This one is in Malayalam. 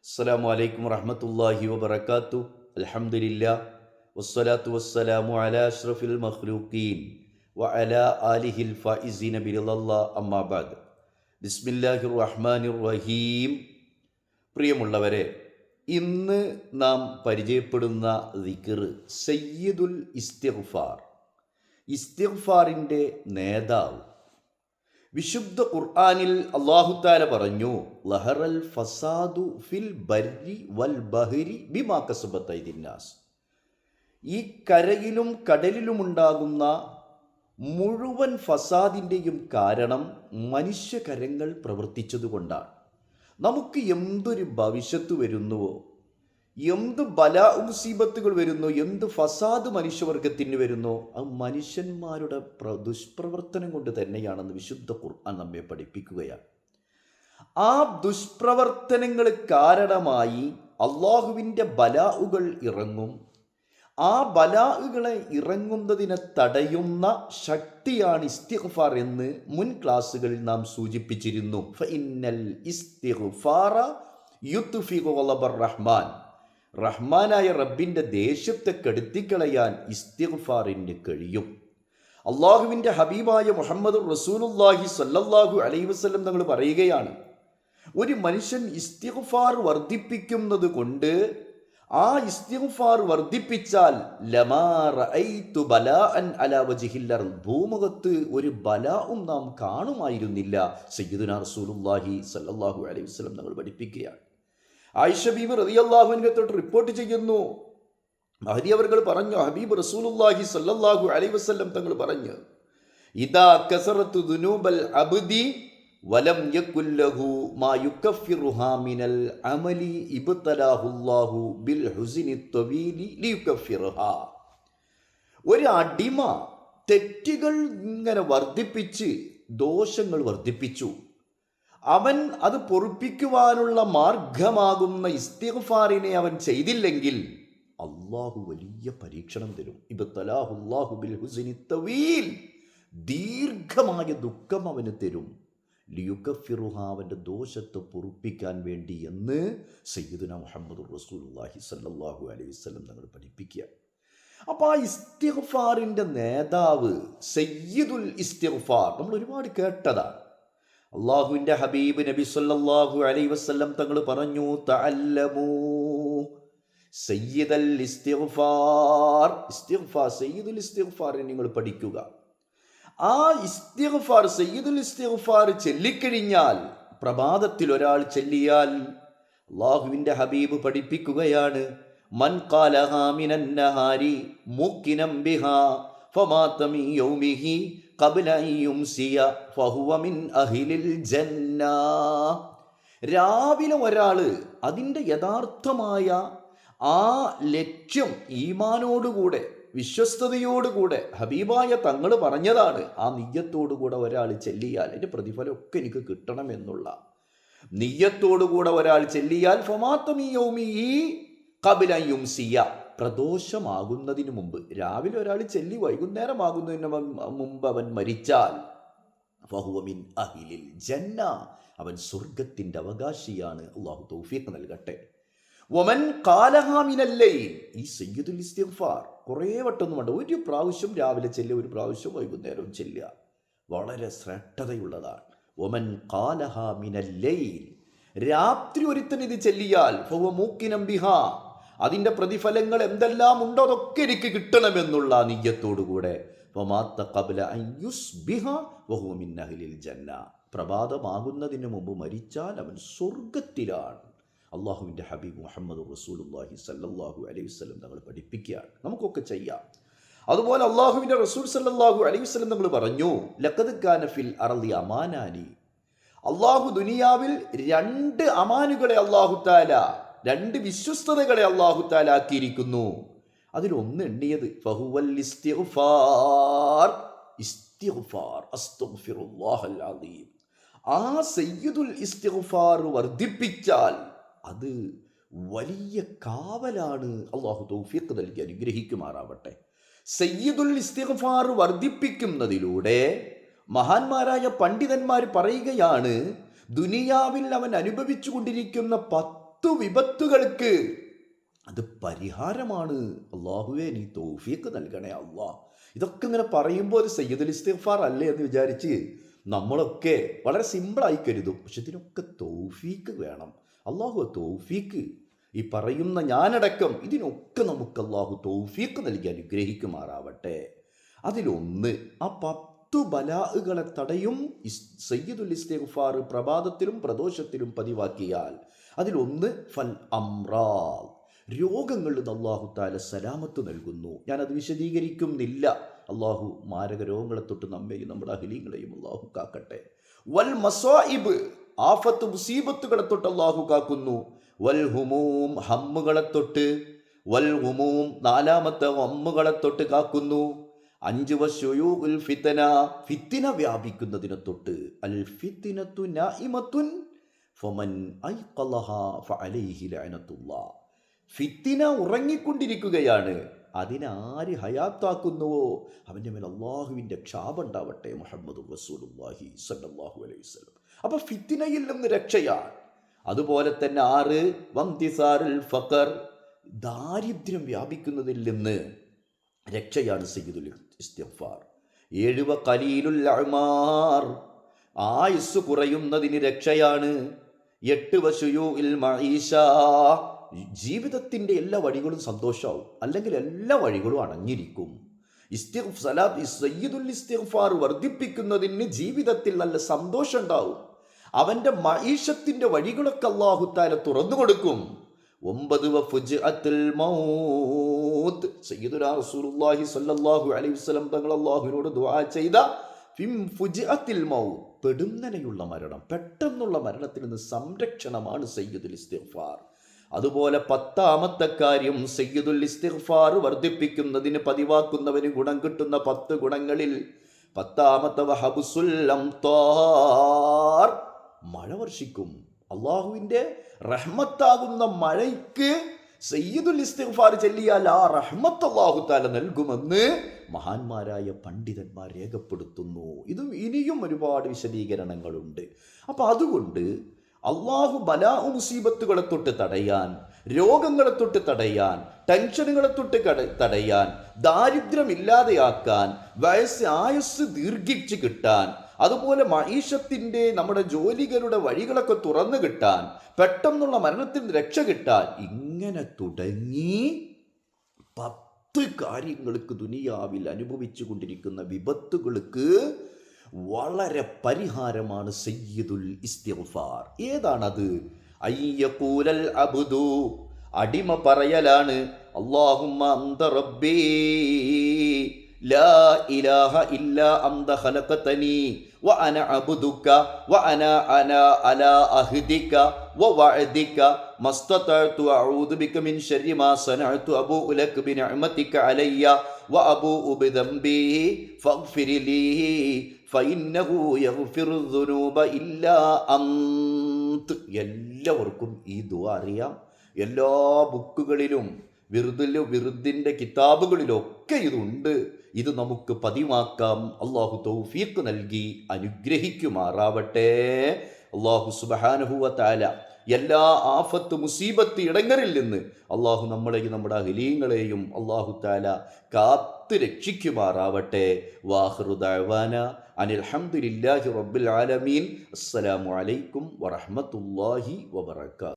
അസ്സലാമു അലൈക്കും വറഹ്മത്തുള്ളാഹി വബറകാതുഹു. അൽഹംദുലില്ലാ വസ്സലാത്തു വസ്സലാമു അലാ അഷ്റഫിൽ മഖ്ലൂഖീൻ വഅലാ ആലിഹിൽ ഫായിസീന ബിറിളല്ലാഹ് അമ്മാ ബഅദ്. ബിസ്മില്ലാഹിർ റഹ്മാനിർ റഹീം. പ്രിയമുള്ളവരെ, ഇന്ന് നാം പരിചയപ്പെടുന്ന ദിക്ർ സയ്യിദുൽ ഇസ്തിഗ്ഫാർ, ഇസ്തിഗ്ഫാറിൻ്റെ നേതാവ്. വിശുദ്ധ ഖുർആനിൽ അല്ലാഹു തആല പറഞ്ഞു, ലഹറൽ ഫസാദു ഫിൽ ബർരി വൽ ബഹരി ബിമാ കസബത് അയ്ദിന്നാസ്. ഈ കരയിലും കടലിലുമുണ്ടാകുന്ന മുഴുവൻ ഫസാദിൻ്റെയും കാരണം മനുഷ്യകരങ്ങൾ പ്രവർത്തിച്ചതുകൊണ്ടാണ്. നമുക്ക് എന്തൊരു ഭവിഷ്യത്ത് വരുന്നുവോ, എന്ത് ബലാ മുസീബത്തുകൾ വരുന്നു, എന്ത് ഫസാദ് മനുഷ്യവർഗത്തിന് വരുന്നോ, അത് മനുഷ്യന്മാരുടെ ദുഷ്പ്രവർത്തനം കൊണ്ട് തന്നെയാണെന്ന് വിശുദ്ധ ഖുർആൻ നമ്മെ പഠിപ്പിക്കുകയാണ്. ആ ദുഷ്പ്രവർത്തനങ്ങൾ കാരണമായി അള്ളാഹുവിൻ്റെ ബലാഉകൾ ഇറങ്ങും. ആ ബലാഉകളെ ഇറങ്ങുന്നതിനെ തടയുന്ന ശക്തിയാണ് ഇസ്തിഗ്ഫാർ എന്ന് മുൻ ക്ലാസ്സുകളിൽ നാം സൂചിപ്പിച്ചിരുന്നു. ഫഇന്നൽ ഇസ്തിഗ്ഫാറ യുത്ഫിഉ ഗളബർ റഹ്മാൻ. റഹ്മാനായ റബ്ബിൻ്റെ ദേഷ്യത്തെ കെടുത്തിക്കളയാൻ ഇസ്തിഗ്ഫാറിന് കഴിയും. അള്ളാഹുവിൻ്റെ ഹബീബായ മുഹമ്മദ് റസൂലുള്ളാഹി സ്വല്ലല്ലാഹു അലൈഹി വസല്ലം തങ്ങൾ പറയുകയാണ്, ഒരു മനുഷ്യൻ ഇസ്തിഗ്ഫാർ വർദ്ധിപ്പിക്കുന്നത് കൊണ്ട്, ആ ഇസ്തിഗ്ഫാർ വർദ്ധിപ്പിച്ചാൽ ലമാ റഅയ്തു ബലാഅൻ അലാ വജ്ഹിൽ അർദ്, ഭൂമുഖത്ത് ഒരു ബലാഉം നാം കാണുമായിരുന്നില്ല. സയ്യിദുനാ റസൂലുള്ളാഹി സ്വല്ലല്ലാഹു അലൈഹി വസല്ലം തങ്ങൾ പഠിപ്പിക്കുകയാണ്. ആയിഷ ബീബി റളിയല്ലാഹു അൻഹ തൊട്ട് റിപ്പോർട്ട് ചെയ്യുന്നു, മഹദി അവർകൾ പറഞ്ഞു, ഹബീബ് റസൂലുള്ളാഹി സ്വല്ലല്ലാഹു അലൈഹി വസല്ലം തങ്ങൾ പറഞ്ഞു, ഇദാ കസറത്തു ദുനൂബൽ അബ്ദി വലം യകുൽ ലഹു മാ യുകഫിറുഹാ മിനൽ അമലി ഇബ്തലാഹുല്ലാഹു ബിൽ ഹുസ്നി ത്വവീലി ലിയുകഫിറുഹാ. ഒരു അടിമ തെറ്റുകൾ ഇങ്ങനെ വർദ്ധിപ്പിച്ച് ദോഷങ്ങൾ വർദ്ധിപ്പിച്ചു, അവൻ അത് പൊറുപ്പിക്കുവാനുള്ള മാർഗമാകുന്ന ഇസ്തിഗ്ഫാറിനെ അവൻ ചെയ്തില്ലെങ്കിൽ അള്ളാഹു വലിയ പരീക്ഷണം തരും. ഇബ്തലാഹുല്ലാഹു ബിൽ ഹുസ്നി ത്വവീൽ, ദീർഘമായ ദുഃഖം അവന് തരും. ലിയുകഫിറുഹ, അവൻ്റെ ദോഷത്തെ പൊറുപ്പിക്കാൻ വേണ്ടി എന്ന് സയ്യിദുനാ മുഹമ്മദ് റസൂലുള്ളാഹി സ്വല്ലല്ലാഹു അലൈഹി വസല്ലം തങ്ങൾ പഠിപ്പിക്കുക. അപ്പോൾ ആ ഇസ്തിഗ്ഫാറിൻ്റെ നേതാവ് സയ്യിദുൽ ഇസ്തിഗ്ഫാർ നമ്മൾ ഒരുപാട് കേട്ടതാണ്. അള്ളാഹുവിൻ്റെ ഹബീബ് നബി സല്ലല്ലാഹു അലൈഹി വസല്ലം തങ്ങൾ പറഞ്ഞു, തഅല്ലമൂ സയ്യിദൽ ഇസ്തിഗ്ഫാർ. ഇസ്തിഗ്ഫാർ, സയ്യിദുൽ ഇസ്തിഗ്ഫാർ നിങ്ങൾ പഠിക്കുക. ആ ഇസ്തിഗ്ഫാർ, സയ്യിദുൽ ഇസ്തിഗ്ഫാർ ചൊല്ലിക്കഴിഞ്ഞാൽ, പ്രഭാതത്തിൽ ഒരാൾ ചൊല്ലിയാൽ, അള്ളാഹുവിൻ്റെ ഹബീബ് പഠിപ്പിക്കുകയാണ്, മൻ ഖാലഹാ മിനൻ നഹാരി മുഖിനം ബിഹാ ഫമാത മിൻ യൗമിഹി ഖബ്ല അൻ യുംസിയ ഫഹുവ മിൻ അഹ്ലിൽ ജന്ന. രാവിലെ ഒരാൾ അതിൻ്റെ യഥാർത്ഥമായ ആ ലക്ഷ്യം ഈമാനോടുകൂടെ, വിശ്വസ്തയോടുകൂടെ, ഹബീബായ തങ്ങൾ പറഞ്ഞതാണ്, ആ നിയ്യത്തോടുകൂടെ ഒരാൾ ചെല്ലിയാൽ അതിൻ്റെ പ്രതിഫലമൊക്കെ എനിക്ക് കിട്ടണമെന്നുള്ള നിയ്യത്തോടുകൂടെ ഒരാൾ ചെല്ലിയാൽ ഫമാത മിൻ യൗമിഹി ഖബ്ല അൻ യുംസിയ, പ്രദോഷമാകുന്നതിന് മുമ്പ്, രാവിലെ ഒരാൾ ചെല്ലി വൈകുന്നേരമാകുന്നതിന് മുമ്പ് അവൻ മരിച്ചാൽ ഫഹുവ മിൻ അഹ്ലിൽ ജന്ന, അവൻ സ്വർഗത്തിൻ്റെ അവകാശിയാണ്. അല്ലാഹു തൗഫീഖ് നൽകട്ടെ. വമൻ ഖാലഹാ മിനൽ ലൈൽ, ഈ സയ്യിദുൽ ഇസ്തിഗ്ഫാർ കുറേ വട്ടമൊന്നും വേണ്ട, ഒരു പ്രാവശ്യം രാവിലെ ചെല്ലുക, ഒരു പ്രാവശ്യം വൈകുന്നേരം ചെല്ലുക, വളരെ ശ്രേഷ്ഠതയുള്ളതാണ്. വമൻ ഖാലഹാ മിനൽ ലൈൽ, രാത്രി ഒരുത്തൻ ഇത് ചെല്ലിയാൽ ഫഹുവ മൂക്കിനം ബിഹാ, അതിൻ്റെ പ്രതിഫലങ്ങൾ എന്തെല്ലാം ഉണ്ടോ അതൊക്കെ എനിക്ക് കിട്ടണമെന്നുള്ള നിയ്യത്തോടുകൂടെ, ഫമാത ഖബ്ല അൻ യുസ്ബിഹ വഹുവ മിൻ അഹ്ലിൽ ജന്ന, പ്രഭാതമാകുന്നതിന് മുമ്പ് മരിച്ചാൽ അവൻ സ്വർഗത്തിലാണ്. അള്ളാഹുവിൻ്റെ ഹബീബ് മുഹമ്മദ് റസൂലുള്ളാഹി സ്വല്ലല്ലാഹു അലൈഹി വസല്ലം തങ്ങൾ പഠിപ്പിക്കുകയാണ്. നമുക്കൊക്കെ ചെയ്യാം. അതുപോലെ അള്ളാഹുവിൻ്റെ റസൂൽ സ്വല്ലല്ലാഹു അലൈഹി വസല്ലം തങ്ങൾ പറഞ്ഞു, ലഖദ് കാന ഫിൽ അർളി അമാനാനി, അള്ളാഹു ദുനിയാവിൽ രണ്ട് അമാനുകളെ അള്ളാഹു തആല, രണ്ട് വിശ്വസ്തതകളെ അള്ളാഹു തആല ആക്കിയിരിക്കുന്നു. അതിലൊന്ന് എണ്ണിയത് ഫഹുവൽ ഇസ്തിഗ്ഫാർ, ഇസ്തിഗ്ഫാർ, അസ്തഗ്ഫിറുല്ലാഹൽ അദീം. ആ സയ്യിദുൽ ഇസ്തിഗ്ഫാർ വർദ്ധിപ്പിച്ചാൽ അത് വലിയ കാവലാണ്. അള്ളാഹു തൗഫീഖ് നൽകി അനുഗ്രഹിക്കുമാറാവട്ടെ. സയ്യിദുൽ ഇസ്തിഗ്ഫാർ വർദ്ധിപ്പിക്കുന്നതിലൂടെ മഹാന്മാരായ പണ്ഡിതന്മാർ പറയുകയാണ്, ദുനിയാവിൽ അവൻ അനുഭവിച്ചു കൊണ്ടിരിക്കുന്ന 10 വിപത്തുകൾക്ക് അത് പരിഹാരമാണ്. അള്ളാഹുവേ നീ തൗഫീഖ് നൽകണേ അള്ളാ. ഇതൊക്കെ ഇങ്ങനെ പറയുമ്പോൾ ഒരു സയ്യിദുൽ ഇസ്തിഗ്ഫാർ അല്ലേ എന്ന് വിചാരിച്ച് നമ്മളൊക്കെ വളരെ സിമ്പിളായി കരുതും. പക്ഷെ ഇതിനൊക്കെ തൗഫീഖ് വേണം. അള്ളാഹു തൗഫീഖ്, ഈ പറയുന്ന ഞാനടക്കം ഇതിനൊക്കെ നമുക്ക് അള്ളാഹു തൗഫീഖ് നൽകി അനുഗ്രഹിക്കുമാറാവട്ടെ. അതിലൊന്ന്, ആ 10 ബലാഅുകളെ തടയും സയ്യിദുൽ ഇസ്തിഗ്ഫാർ പ്രഭാതത്തിലും പ്രദോഷത്തിലും പതിവാക്കിയാൽ. അതിലൊന്ന് ഫൽ അംറാദ്, രോഗങ്ങളിൽ നിന്ന് അള്ളാഹു താല സലാമത്ത് നൽകുന്നു. ഞാനത് വിശദീകരിക്കുന്നില്ല. അള്ളാഹു മാരക രോഗങ്ങളെ തൊട്ട് നമ്മെയും നമ്മുടെ അഹ്ലീങ്ങളെയും അള്ളാഹു കാക്കട്ടെ. വൽ മസായിബ്, ആഫത്ത് മുസീബത്തുകളെ തൊട്ട് അള്ളാഹു കാക്കുന്നു. വൽ ഹുമൂം, ഹമ്മുകളെ തൊട്ട്. വൽ ഹുമൂം, 4-മത്തെ ഹമ്മുകളെ തൊട്ട് കാക്കുന്നു. 5 വശുയൂഉൽ ഫിത്ന, ഫിത്ന വ്യാപിക്കുന്നതിനെ തൊട്ട്. അൽ ഫിത്നതു നായിമത്തുൻ ഫമൻ ഐഖലഹാ ഫഅലൈഹി ലഅനത്തുല്ലാഹ്, ഫിത്തിന ഉറങ്ങിക്കൊണ്ടിരിക്കുകയാണ്, അതിനാര് ഹയാത്താക്കുന്നുവോ അവൻ്റെ മേൽ അള്ളാഹുവിൻ്റെ ക്ഷാപുണ്ടാവട്ടെ. മുഹമ്മദ് റസൂലുള്ളാഹി സ്വല്ലല്ലാഹു അലൈഹി വസല്ലം. അപ്പോൾ ഫിത്തിനയിൽ നിന്ന് രക്ഷയാണ്. അതുപോലെ തന്നെ 6 വംതിസാറുൽ ഫഖർ, ദാരിദ്ര്യം വ്യാപിക്കുന്നതിൽ നിന്ന് രക്ഷയാണ് സയ്യിദുൽ ഇസ്തിഗ്ഫാർ. 7 ഖലീലുൽ അഅ്മാർ, ആയുസ് കുറയുന്നതിന് രക്ഷയാണ്. 8 വശുയൂഇൽ മഈഷ, ജീവിതത്തിൻ്റെ എല്ലാ വഴികളും സന്തോഷമാവും, അല്ലെങ്കിൽ എല്ലാ വഴികളും അടഞ്ഞിരിക്കും. സയ്യിദുൽ ഇസ്തിഗ്ഫാർ വർദ്ധിപ്പിക്കുന്നതിന് ജീവിതത്തിൽ നല്ല സന്തോഷം ഉണ്ടാവും. അവൻ്റെ മഈഷത്തിൻ്റെ വഴികളൊക്കെ അല്ലാഹു തആല തുറന്നു കൊടുക്കും. 9 വഫുജ്അത്തുൽ മൗത്ത്, സയ്യിദുനാ റസൂലുള്ളാഹി സ്വല്ലല്ലാഹു അലൈഹി വസല്ലം തങ്ങൾ അല്ലാഹുവിനോട് ദുആ ചെയ്ത ഫുജ്അത്തുൽ മൗത്ത്, പെടുന്നനെയുള്ള മരണം, പെട്ടെന്നുള്ള മരണത്തിൽ നിന്ന് സംരക്ഷണമാണ് സയ്യിദുൽ ഇസ്തിഗ്ഫാർ. അതുപോലെ 10-മത്തെ കാര്യം, സയ്യിദുൽ ഇസ്തിഗ്ഫാർ വർദ്ധിപ്പിക്കുന്നതിന് പതിവാക്കുന്നവന് ഗുണം കിട്ടുന്ന 10 ഗുണങ്ങളിൽ 10-മത്തെ വഹബ്സുൽ അംതാർ, മഴ വർഷിക്കും. അള്ളാഹുവിൻ്റെ റഹ്മത്താകുന്ന മഴയ്ക്ക് സയ്യിദുൽ ഇസ്തിഗ്ഫാർ ചൊല്ലിയാൽ ആ റഹ്മത്ത് അല്ലാഹു തആല നൽകുമെന്ന് മഹാന്മാരായ പണ്ഡിതന്മാർ രേഖപ്പെടുത്തുന്നു. ഇതും ഇനിയും ഒരുപാട് വിശദീകരണങ്ങളുണ്ട്. അപ്പം അതുകൊണ്ട് അള്ളാഹു ബലാഉ മുസീബത്തുകളെ തൊട്ട് തടയാൻ, രോഗങ്ങളെ തൊട്ട് തടയാൻ, ടെൻഷനുകളെ തൊട്ട് തടയാൻ, ദാരിദ്ര്യം ഇല്ലാതെയാക്കാൻ, ആയുസ് ദീർഘിച്ച് കിട്ടാൻ, അതുപോലെ മഈഷത്തിൻ്റെ നമ്മുടെ ജോലികളുടെ വഴികളൊക്കെ തുറന്നു കിട്ടാൻ, പെട്ടെന്നുള്ള മരണത്തിൽ നിന്ന് രക്ഷ കിട്ടാൻ, ഇങ്ങനെ തുടങ്ങി 10 കാര്യങ്ങൾക്ക് ദുനിയാവിൽ അനുഭവിച്ചു കൊണ്ടിരിക്കുന്ന വിപത്തുകൾക്ക് വളരെ പരിഹാരമാണ് സയ്യിദുൽ ഇസ്തിഗ്ഫാർ. ഏതാണത്? അയ്യഖൂലൽ അബ്ദു, അടിമ പറയലാണ്, അല്ലാഹുമ്മ അന്ത റബ്ബി ലാ ഇലാഹ ഇല്ലാ അന്ത ഖലഖതനി വ അന അബ്ദുക വ അന അലാ അഹ്ദിക വ വഅദിക മസ്തതഅതു അഊദു ബിക മിൻ ശർരി മാ സനഅതു അബൂഉ ലക ബിനിഅമതിക അലയ്യ വ അബൂഉ ബിദംബി ഫഗ്ഫിർ ലീ ഫഇന്നഹു യഗ്ഫിറു ദുനൂബ ഇല്ലാ അന്ത്. എല്ലാവർക്കും ഈ ദുആ അറിയാം. എല്ലാ ബുക്കുകളിലും വിറുദിൻ്റെ കിതാബുകളിലൊക്കെ ഇതുണ്ട്. ഇത് നമുക്ക് പതിവാക്കാം. അള്ളാഹു തൗഫീഖ് നൽകി അനുഗ്രഹിക്കുമാറാവട്ടെ. അള്ളാഹു സുബ്ഹാനഹു വ തആല എല്ലാ ആഫത്ത് മുസീബത്ത് ഇടങ്ങളിൽ നിന്ന് അള്ളാഹു നമ്മളെയും നമ്മുടെ അഹ്ലീങ്ങളെയും അള്ളാഹു തആല കാത്ത് രക്ഷിക്കുമാറാവട്ടെ. വാഖിറു ദഅവാന അനിൽ ഹംദുലില്ലാഹി റബ്ബിൽ ആലമീൻ. അസ്സലാമു അലൈക്കും വറഹ്മത്തുള്ളാഹി വബറകാതുഹു.